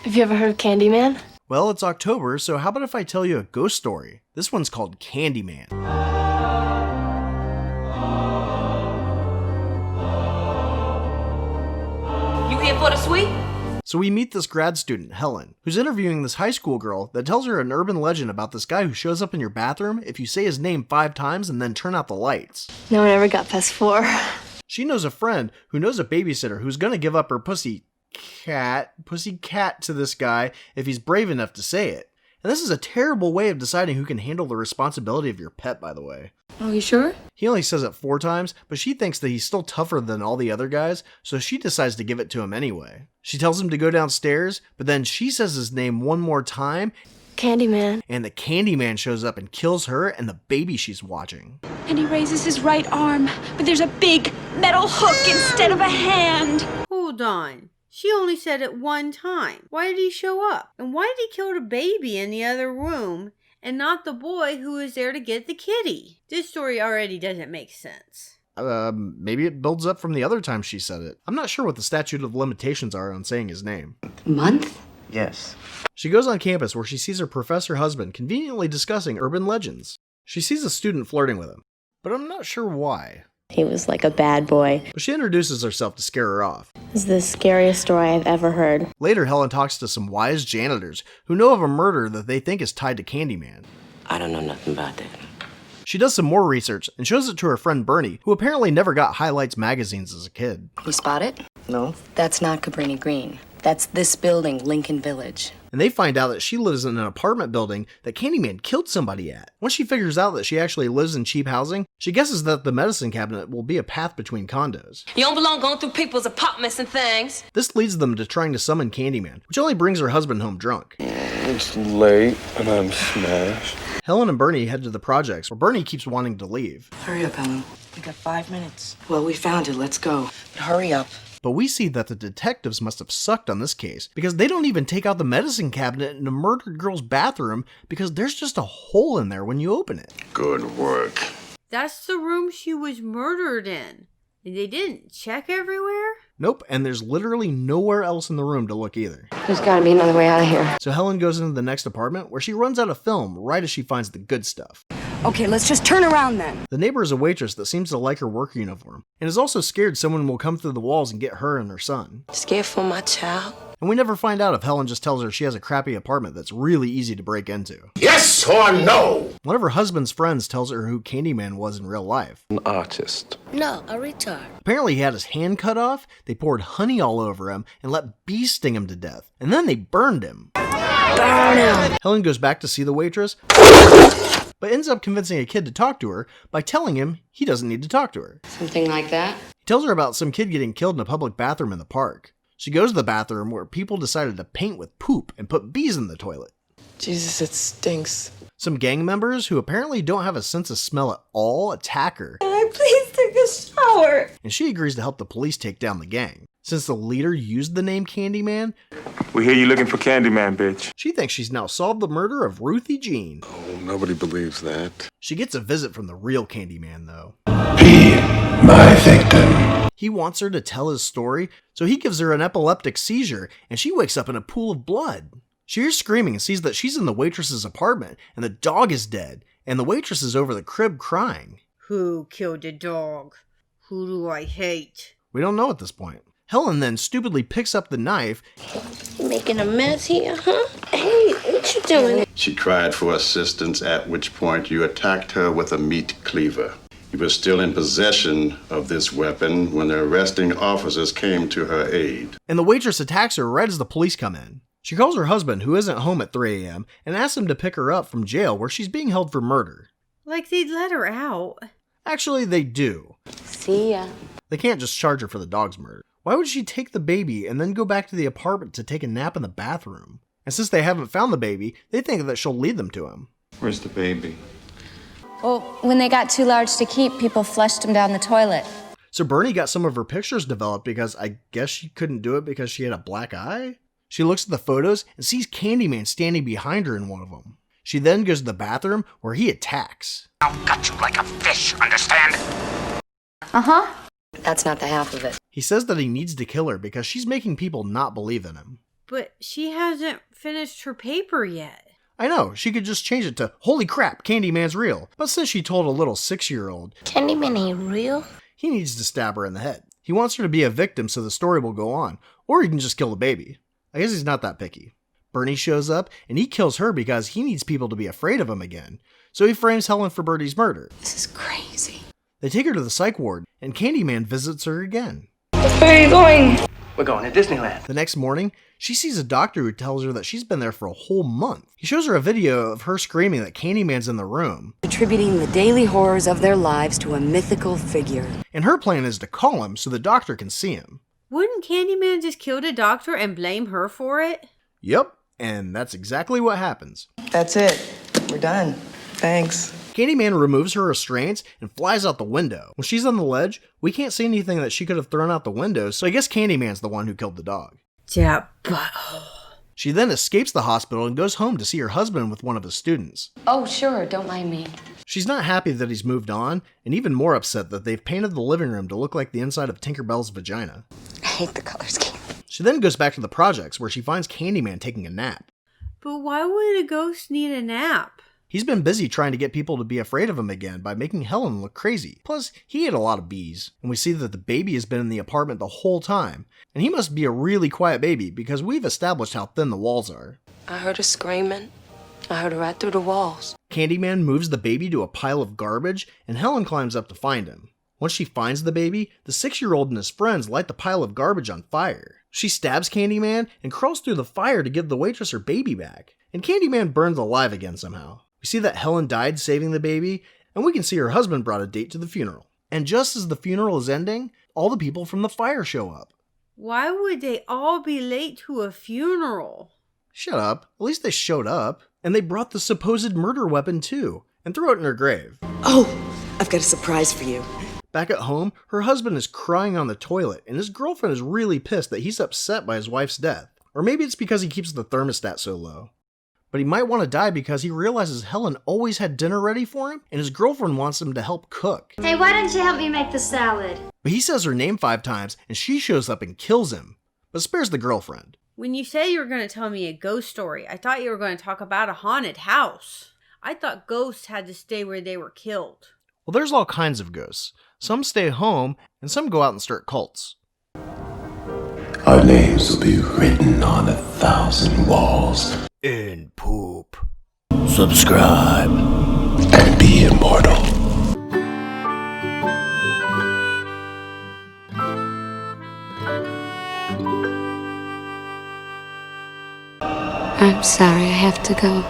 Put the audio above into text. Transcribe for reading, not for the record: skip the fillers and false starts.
Have you ever heard of Candyman? Well, it's October, so how about if I tell you a ghost story? This one's called Candyman. You here for the sweet? So we meet this grad student, Helen, who's interviewing this high school girl that tells her an urban legend about this guy who shows up in your bathroom if you say his name 5 times and then turn out the lights. No one ever got past 4. She knows a friend who knows a babysitter who's gonna give up her pussy cat to this guy if he's brave enough to say it. And this is a terrible way of deciding who can handle the responsibility of your pet, by the way. Oh, you sure? He only says it 4 times, but she thinks that he's still tougher than all the other guys, so she decides to give it to him anyway. She tells him to go downstairs, but then she says his name one more time, Candyman. and the Candyman shows up and kills her and the baby she's watching. And he raises his right arm, but there's a big metal hook instead of a hand. Hold on. She only said it 1 time. Why did he show up? And why did he kill the baby in the other room and not the boy who was there to get the kitty? This story already doesn't make sense. Maybe it builds up from the other time she said it. I'm not sure what the statute of limitations are on saying his name. Month? Yes. She goes on campus where she sees her professor husband conveniently discussing urban legends. She sees a student flirting with him, but I'm not sure why. He was like a bad boy. But she introduces herself to scare her off. This is the scariest story I've ever heard. Later, Helen talks to some wise janitors who know of a murder that they think is tied to Candyman. I don't know nothing about that. She does some more research and shows it to her friend Bernie, who apparently never got Highlights magazines as a kid. You spot it? No. That's not Cabrini-Green. That's this building, Lincoln Village. And they find out that she lives in an apartment building that Candyman killed somebody at. Once she figures out that she actually lives in cheap housing, she guesses that the medicine cabinet will be a path between condos. You don't belong going through people's apartments and things. This leads them to trying to summon Candyman, which only brings her husband home drunk. It's late and I'm smashed. Helen and Bernie head to the projects, where Bernie keeps wanting to leave. Hurry up, Helen. We got 5 minutes. Well, we found it. Let's go. But hurry up. But we see that the detectives must have sucked on this case, because they don't even take out the medicine cabinet in a murdered girl's bathroom because there's just a hole in there when you open it. Good work. That's the room she was murdered in. And they didn't check everywhere? Nope, and there's literally nowhere else in the room to look either. There's gotta be another way out of here. So Helen goes into the next apartment where she runs out of film right as she finds the good stuff. Okay, let's just turn around then. The neighbor is a waitress that seems to like her work uniform, and is also scared someone will come through the walls and get her and her son. Scared for my child? And we never find out if Helen just tells her she has a crappy apartment that's really easy to break into. Yes or no? One of her husband's friends tells her who Candyman was in real life. An artist. No, a retard. Apparently he had his hand cut off, they poured honey all over him, and let bees sting him to death. And then they burned him. Burn him! Helen goes back to see the waitress, but ends up convincing a kid to talk to her by telling him he doesn't need to talk to her. Something like that? He tells her about some kid getting killed in a public bathroom in the park. She goes to the bathroom where people decided to paint with poop and put bees in the toilet. Jesus, it stinks. Some gang members, who apparently don't have a sense of smell at all, attack her. Can I please take a shower? And she agrees to help the police take down the gang. Since the leader used the name Candyman, We hear you looking for Candyman, bitch. she thinks she's now solved the murder of Ruthie Jean. Oh, nobody believes that. She gets a visit from the real Candyman, though. Be my victim. He wants her to tell his story, so he gives her an epileptic seizure, and she wakes up in a pool of blood. She hears screaming and sees that she's in the waitress's apartment, and the dog is dead, and the waitress is over the crib crying. Who killed the dog? Who do I hate? We don't know at this point. Helen then stupidly picks up the knife. You making a mess here, huh? Hey, what you doing? She cried for assistance, at which point you attacked her with a meat cleaver. You were still in possession of this weapon when the arresting officers came to her aid. And the waitress attacks her right as the police come in. She calls her husband, who isn't home at 3 a.m., and asks him to pick her up from jail where she's being held for murder. Like they'd let her out. Actually, they do. See ya. They can't just charge her for the dog's murder. Why would she take the baby and then go back to the apartment to take a nap in the bathroom? And since they haven't found the baby, they think that she'll lead them to him. Where's the baby? Well, when they got too large to keep, people flushed them down the toilet. So Bernie got some of her pictures developed because I guess she couldn't do it because she had a black eye? She looks at the photos and sees Candyman standing behind her in one of them. She then goes to the bathroom where he attacks. I'll gut you like a fish, understand? That's not the half of it. He says that he needs to kill her because she's making people not believe in him. But she hasn't finished her paper yet. I know, she could just change it to, holy crap, Candyman's real. But since she told a little 6-year-old, Candyman ain't real. he needs to stab her in the head. He wants her to be a victim so the story will go on. Or he can just kill the baby. I guess he's not that picky. Bernie shows up, and he kills her because he needs people to be afraid of him again. So he frames Helen for Bertie's murder. This is crazy. They take her to the psych ward, and Candyman visits her again. Where are you going? We're going to Disneyland. The next morning, she sees a doctor who tells her that she's been there for a whole month. He shows her a video of her screaming that Candyman's in the room. Attributing the daily horrors of their lives to a mythical figure. And her plan is to call him so the doctor can see him. Wouldn't Candyman just kill the doctor and blame her for it? Yep, and that's exactly what happens. That's it. We're done. Thanks. Candyman removes her restraints and flies out the window. When she's on the ledge, we can't see anything that she could have thrown out the window, so I guess Candyman's the one who killed the dog. That butthole. She then escapes the hospital and goes home to see her husband with one of his students. Oh, sure, don't mind me. She's not happy that he's moved on, and even more upset that they've painted the living room to look like the inside of Tinkerbell's vagina. I hate the color scheme. She then goes back to the projects where she finds Candyman taking a nap. But why would a ghost need a nap? He's been busy trying to get people to be afraid of him again by making Helen look crazy. Plus, he ate a lot of bees, and we see that the baby has been in the apartment the whole time. And he must be a really quiet baby because we've established how thin the walls are. I heard her screaming. I heard her right through the walls. Candyman moves the baby to a pile of garbage, and Helen climbs up to find him. Once she finds the baby, the 6-year-old and his friends light the pile of garbage on fire. She stabs Candyman and crawls through the fire to give the waitress her baby back. And Candyman burns alive again somehow. We see that Helen died saving the baby, and we can see her husband brought a date to the funeral. And just as the funeral is ending, all the people from the fire show up. Why would they all be late to a funeral? Shut up. At least they showed up. And they brought the supposed murder weapon too, and threw it in her grave. Oh, I've got a surprise for you. Back at home, her husband is crying on the toilet, and his girlfriend is really pissed that he's upset by his wife's death. Or maybe it's because he keeps the thermostat so low. But he might want to die because he realizes Helen always had dinner ready for him, and his girlfriend wants him to help cook. Hey, why don't you help me make the salad? But he says her name 5 times, and she shows up and kills him, but spares the girlfriend. When you said you were going to tell me a ghost story, I thought you were going to talk about a haunted house. I thought ghosts had to stay where they were killed. Well, there's all kinds of ghosts. Some stay home, and some go out and start cults. Our names will be written on 1,000 walls. In poop. Subscribe and be immortal. I'm sorry, I have to go.